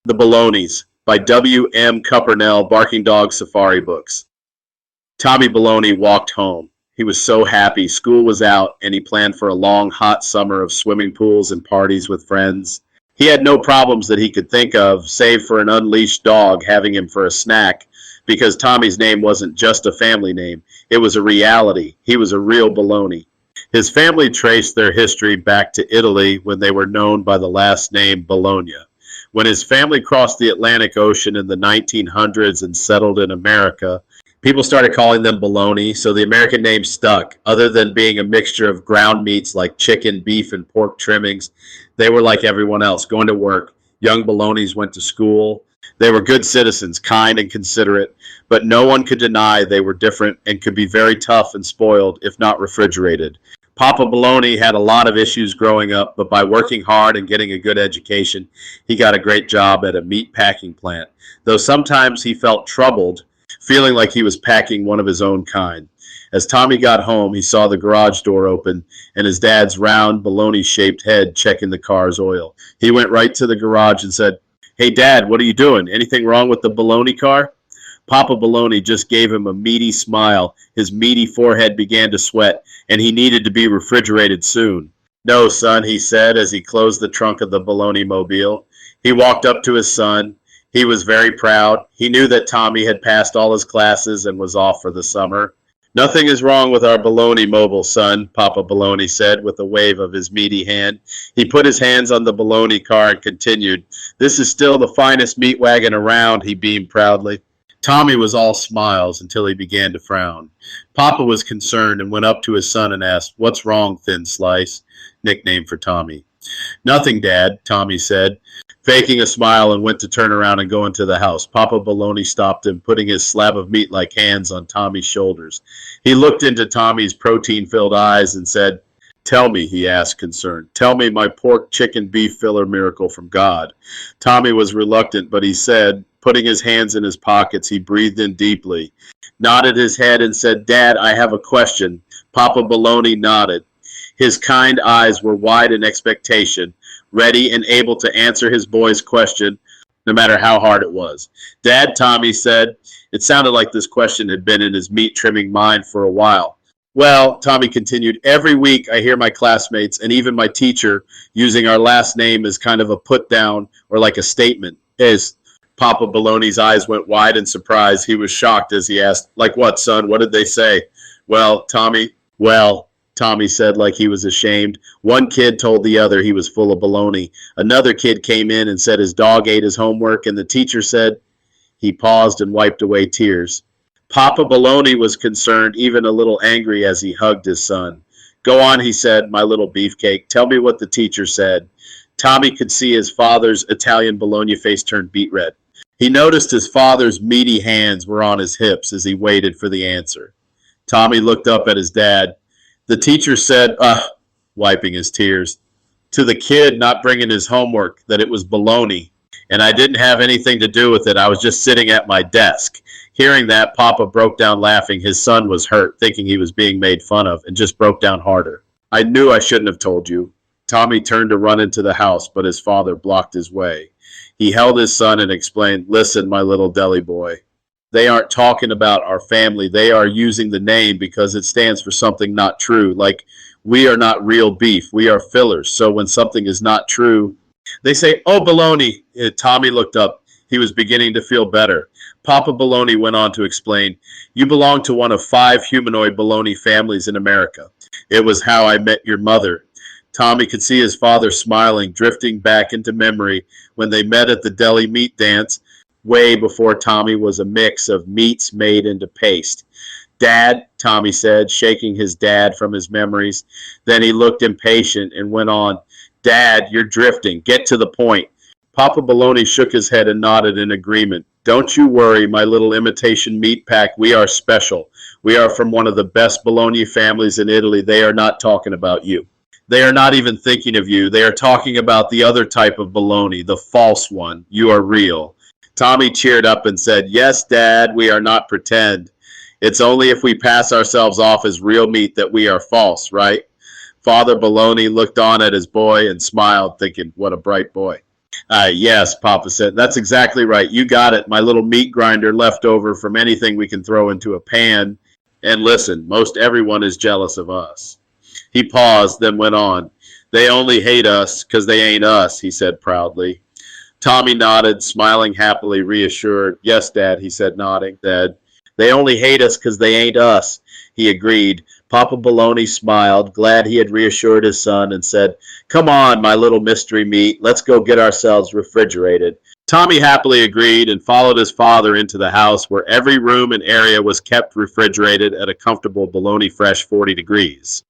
The Baloneys by W. M. Cuppernell, Barking Dog Safari Books. Tommy Baloney walked home. He was so happy. School was out, and he planned for a long, hot summer of swimming pools and parties with friends. He had no problems that he could think of, save for an unleashed dog having him for a snack, because Tommy's name wasn't just a family name. It was a reality. He was a real Baloney. His family traced their history back to Italy when they were known by the last name Bologna. When his family crossed the Atlantic Ocean in the 1900s and settled in America, people started calling them Baloney, so the American name stuck. Other than being a mixture of ground meats like chicken, beef, and pork trimmings, they were like everyone else, going to work. Young Baloneys went to school. They were good citizens, kind and considerate, but no one could deny they were different and could be very tough and spoiled if not refrigerated. Papa Baloney had a lot of issues growing up, but by working hard and getting a good education, he got a great job at a meat packing plant, though sometimes he felt troubled, feeling like he was packing one of his own kind. As Tommy got home, he saw the garage door open and his dad's round, baloney-shaped head checking the car's oil. He went right to the garage and said, "Hey, Dad, what are you doing? Anything wrong with the Baloney car?" Papa Baloney just gave him a meaty smile. His meaty forehead began to sweat, and he needed to be refrigerated soon. "No, son," he said as he closed the trunk of the Baloney mobile. He walked up to his son. He was very proud. He knew that Tommy had passed all his classes and was off for the summer. "Nothing is wrong with our Baloney mobile, son," Papa Baloney said with a wave of his meaty hand. He put his hands on the Baloney car and continued, "This is still the finest meat wagon around," he beamed proudly. Tommy was all smiles until he began to frown. Papa was concerned and went up to his son and asked, "What's wrong, Thin Slice?" Nickname for Tommy. "Nothing, Dad," Tommy said, faking a smile, and went to turn around and go into the house. Papa Baloney stopped him, putting his slab of meat-like hands on Tommy's shoulders. He looked into Tommy's protein-filled eyes and said, "Tell me," he asked, concerned. "Tell me my pork, chicken, beef filler miracle from God." Tommy was reluctant, but he said, putting his hands in his pockets, he breathed in deeply, nodded his head, and said, "Dad, I have a question." Papa Baloney nodded. His kind eyes were wide in expectation, ready and able to answer his boy's question, no matter how hard it was. "Dad," Tommy said. It sounded like this question had been in his meat-trimming mind for a while. "Well," Tommy continued, "every week I hear my classmates and even my teacher using our last name as kind of a put-down or like a statement. Is Papa Baloney's eyes went wide in surprise. He was shocked as he asked, "Like what, son? What did they say?" Well, Tommy said like he was ashamed. "One kid told the other he was full of baloney. Another kid came in and said his dog ate his homework, and the teacher said—" He paused and wiped away tears. Papa Baloney was concerned, even a little angry as he hugged his son. "Go on," he said, "my little beefcake. Tell me what the teacher said." Tommy could see his father's Italian Bologna face turn beet red. He noticed his father's meaty hands were on his hips as he waited for the answer. Tommy looked up at his dad. "The teacher said, wiping his tears, to the kid not bringing his homework, that it was baloney, and I didn't have anything to do with it. I was just sitting at my desk." Hearing that, Papa broke down laughing. His son was hurt, thinking he was being made fun of, and just broke down harder. "I knew I shouldn't have told you." Tommy turned to run into the house, but his father blocked his way. He held his son and explained, "Listen, my little Deli boy. They aren't talking about our family. They are using the name because it stands for something not true. Like, we are not real beef. We are fillers. So when something is not true, they say, 'Oh, baloney.'" Tommy looked up. He was beginning to feel better. Papa Baloney went on to explain, "You belong to one of 5 humanoid baloney families in America. It was how I met your mother." Tommy could see his father smiling, drifting back into memory when they met at the Deli meat dance, way before Tommy was a mix of meats made into paste. "Dad," Tommy said, shaking his dad from his memories. Then he looked impatient and went on, "Dad, you're drifting. Get to the point." Papa Baloney shook his head and nodded in agreement. "Don't you worry, my little imitation meat pack. We are special. We are from one of the best Baloney families in Italy. They are not talking about you. They are not even thinking of you. They are talking about the other type of baloney, the false one. You are real." Tommy cheered up and said, "Yes, Dad, we are not pretend. It's only if we pass ourselves off as real meat that we are false, right?" Father Baloney looked on at his boy and smiled, thinking, what a bright boy. Yes, Papa said. That's exactly right. You got it. My little meat grinder left over from anything we can throw into a pan. And listen, most everyone is jealous of us. He paused, then went on. They only hate us because they ain't us, he said proudly. Tommy nodded, smiling happily, reassured. Yes, Dad, he said, nodding. Dad, they only hate us because they ain't us, he agreed. Papa Baloney smiled, glad he had reassured his son, and said, Come on, my little mystery meat, let's go get ourselves refrigerated. Tommy happily agreed and followed his father into the house where every room and area was kept refrigerated at a comfortable Baloney fresh 40 degrees.